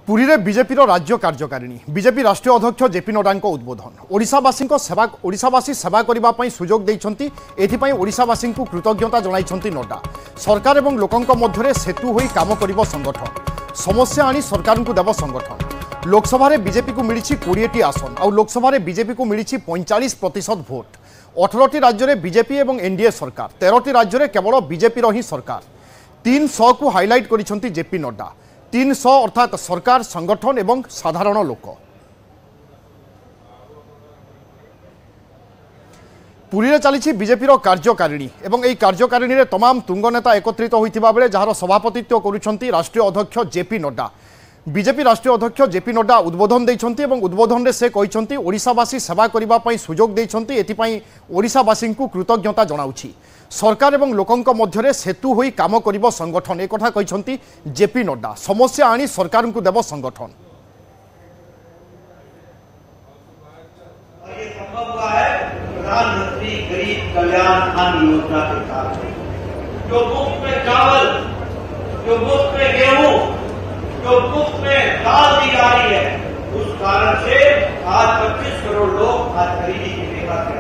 पुरी रे बीजेपी राज्य कार्यकारिणी बीजेपी राष्ट्रीय अध्यक्ष जेपी नड्डा उद्बोधन ओडिशावासी सेवा करने सुजोग देइछंती एथिपाई ओडिशावासी कृतज्ञता जणाइछंती नड्डा। सरकार एवं लोकंक मध्यरे सेतु होई काम करिबो संगठन समस्या आनी सरकार को देव संगठन। लोकसभा रे बीजेपी को मिली 20टी आसन और लोकसभा रे बीजेपी को मिली 45% भोट। 18टी राज्य में बीजेपी एवं एनडीए सरकार 13टी राज्य में केवल बीजेपी ही सरकार। 300 को हाइलाइट करिछंती जेपी नड्डा। 300 अर्थात सरकार संगठन एवं साधारण लोक। पुरी रे चली बीजेपी कार्यकारिणी एवं यह कार्यकारिणी रे तमाम तुंग नेता एकत्रित होइथिबा बेले जार सभापतित्व करुछंती राष्ट्रीय अध्यक्ष जेपी नड्डा। बीजेपी राष्ट्रीय अध्यक्ष जेपी नड्डा उद्बोधन देइछंती एवं उद्बोधन रे से कहिछंती ओडिशावासी सेवा करिबा पई सुजोग देइछंती एथिपाई ओडिशावासी को कृतज्ञता जणाउछि। सरकार एवं लोकंक मध्यरे सेतु होई काम करिबो संगठन एक कथा कहिछंती जेपी नड्डा। समस्या आनी सरकार को देव संगठन। ये संभव हुआ है प्रधानमंत्री गरीब कल्याण अन्न योजना के कारण। जो मुफ्त में चावल, जो मुफ्त में गेहूं, जो मुफ्त में दाल दी जा रही है, उस कारण से आज 25 करोड़ लोग आज गरीबी की रेखा से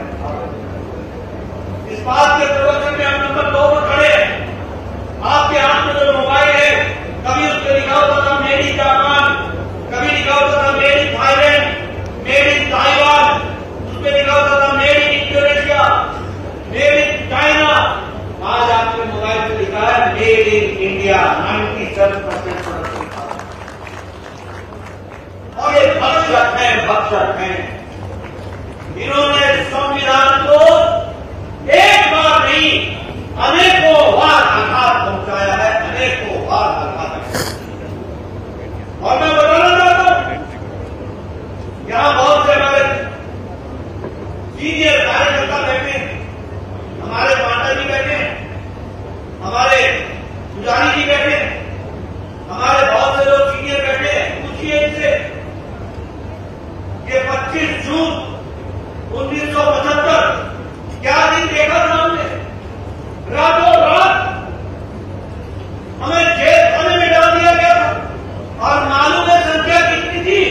इस बात के प्रवचन में हम नंबर 2 पर खड़े हैं। आपके हाथ में जो मोबाइल है, कभी उस पर लिखा होता था मेड इन जापान, कभी लिखा होता था made in Thailand, made in Taiwan, उस पर लिखा होता था made in Indonesia, made in China. आज आपके मोबाइल पर लिखा है मेड इन इंडिया। 97% प्रोडक्ट। और ये भक्षक हैं। इन्होंने संविधान को एक बार नहीं अनेकों बार आघात पहुंचाया है, अनेकों बार आघात। और मैं बताना चाहता हूं, यहां बहुत से हमारे सीनियर कार्यकर्ता बैठे हैं, हमारे माता जी बैठे हैं, हमारे पुजारी जी बैठे हैं, हमारे बहुत से लोग सीनियर बैठे हैं। पूछिए इनसे, ये 25 जून 1975 क्या दिन देखा था हमने? रातों रात हमें जेल खाने में डाल दिया गया था। और मालूम है संख्या कितनी थी?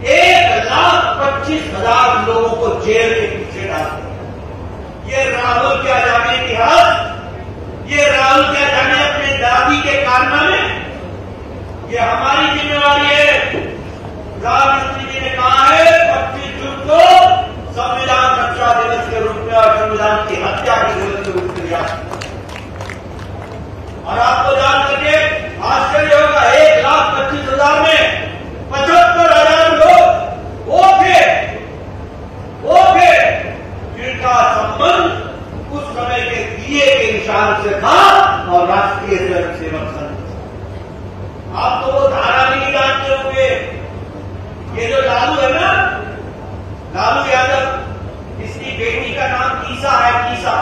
1,25,000 लोगों को जेल के पीछे डाल दिया। ये राहुल क्या जाने इतिहास, ये राहुल क्या जाने अपने दादी के कारनामे। ये हमारी जिम्मेवारी है। प्रधानमंत्री जी ने कहा है 25 जून को संविधान रक्षा दिवस के रूप में और संविधान की हत्या के दिवस के रूप में याद। और आपको जान करके आश्चर्य होगा, 1,25,000 में 75,000 लोग वो थे जिनका संबंध उस समय के दिए के निशान से था और राष्ट्रीय स्वयंसेवक संघ। आप तो वो धारा भी नहीं जानते होंगे। ये जो लालू है ना, लालू यादव, इसकी बेटी का नाम कीसा है। कीसा,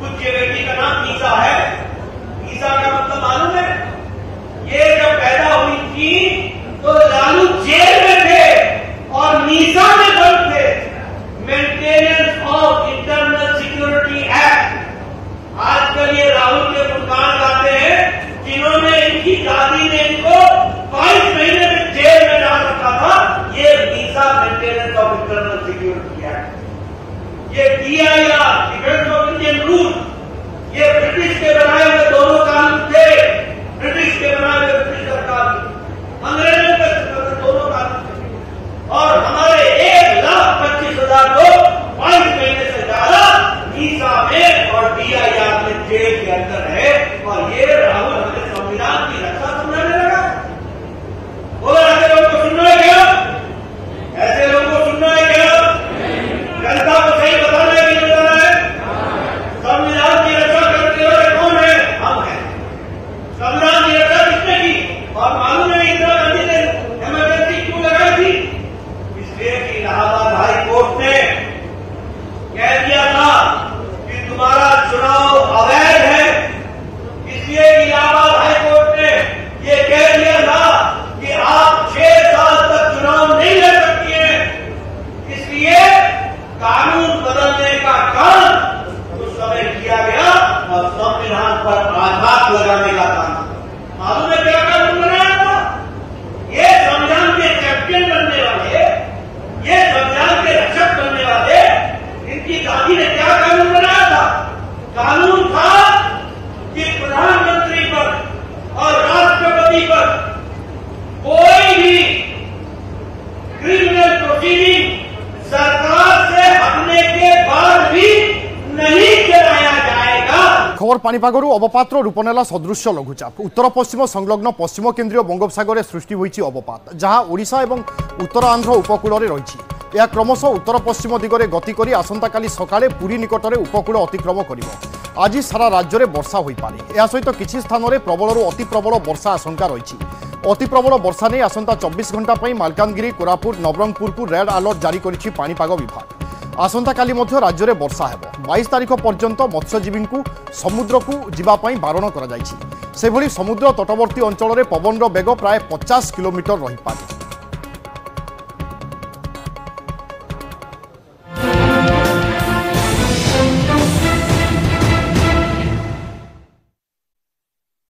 कुछ ये बेटी का नाम कीसा है। कीसा का मतलब मालूम है? ये जब पैदा हुई थी तो लालू जेल में थे और नीसा में बंद थे। Maintenance of internal security act. आजकल ये राहुल के गुणगान गाते हैं, जिन्होंने इनकी दादी ने इनको 22 महीने में जेल में डाल रखा था। ये visa maintenance of internal security act, ये DIR defence of Indian rule, ये ब्रिटिश के बनाए हुए दोनों कानून थे। ब्रिटिश के बनाए हुए ब्रिटिश सरकार, अंग्रेजों के दोनों कानून थे। और हमारे 1,25,000 लोग 22 महीने से ज्यादा वीजा में और DIR में जेल के अंदर है। और ये राहुल हमें संविधान की रक्षा सुनाने लगा। बोला ऐसे लोगों को सुनना है क्या? ऐसे लोगों को सुनना है क्या? जनता को सही बताना है कि नहीं बताना है? संविधान की रक्षा करते हुए कौन है? हम हैं। संविधान की रक्षा किसने की? और मालूम है इंदिरा गांधी ने इमरजेंसी क्यों लगाई थी? इसलिए कि इलाहाबाद हाई कोर्ट ने कह दिया था कि तुम्हारा चुनाव अवैध है। इसलिए इलाहाबाद हाई कोर्ट ने यह कह दिया था कि आप 6 साल तक चुनाव नहीं लड़ सकती हैं। इसलिए कानून बदलने का काम उस समय किया गया और संविधान पर आघात लगाने का काम। मालूम है क्या कानून बना? खबर पानीपागरू अवपातर रूप नेला सदृश्य लघुचाप उत्तर पश्चिम संलग्न पश्चिम केन्द्रीय बंगोपसागर सृष्टि होईछि अवपात जहाँ ओडिशा और उत्तर आंध्र उपकूल रही यह क्रमश उत्तर पश्चिम दिगरे गति करी आसंताकाली सकाळे पुरी निकटरे उपकूल अतिक्रम करिवो। आज सारा राज्य में वर्षा हो पारे या सहित किछि स्थान में प्रबलरू अति प्रबल वर्षा आशंका रही अति प्रबल वर्षा नहीं आसंता 24 घंटा मालकानगिरी कोरापुट नवरंगपुर को रेड अलर्ट जारी करिछि पाणीपाग विभाग। आसंता काली मध्य राज्य में वर्षा हेबो 22 तारिख पर्यंत मत्स्यजीवी को समुद्र को जीवाई बारण कर समुद्र तटवर्ती अंचल में पवन बेग प्राय 50 किलोमीटर रही पारे।